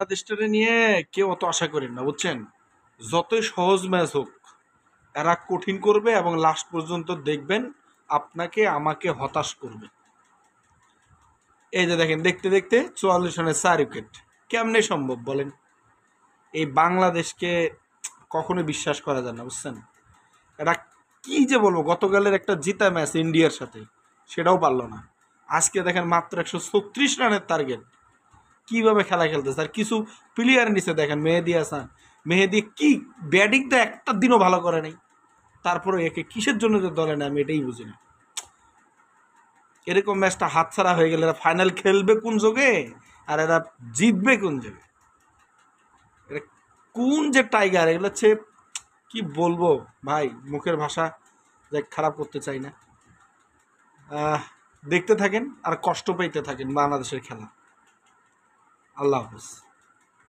বাংলাদেশটারে নিয়ে কেউ অত আশা করেন না, বুঝছেন? যতই সহজ ম্যাচ হোক, এরা কঠিন করবে এবং লাস্ট পর্যন্ত দেখবেন আপনাকে আমাকে হতাশ করবে। এই যে দেখেন, দেখতে দেখতে ৪৪ রানে ৪ উইকেট। কেমনে সম্ভব বলেন? এই বাংলাদেশকে কখনো বিশ্বাস করা যায় না, বুঝছেন? এরা কি যে বলবো, গতকালের একটা জিতা ম্যাচ ইন্ডিয়ার সাথে, সেটাও পারলো না। আজকে দেখেন মাত্র ১৩৬ রানের টার্গেট। কিভাবে খেলা খেলতেছে! আর কিছু প্লেয়ার নিচে দেখেন, মেহেদী হাসান, মেহেদী কি ব্যাটিং তো একটা দিনও ভালো করে নাই। তারপরে একে কিসের জন্য যে দলে না, আমি এটাই বুঝি না। এরকম ম্যাচটা হাতছাড়া হয়ে গেলে এরা ফাইনাল খেলবে কোন যোগে, আর এরা জিতবে কোন যোগে? এরা কোন যে টাইগার, এগুলো হচ্ছে কি বলবো ভাই, মুখের ভাষা যে খারাপ করতে চাই না। দেখতে থাকেন আর কষ্ট পাইতে থাকেন বাংলাদেশের খেলা। আল্লাহ হাফেজ।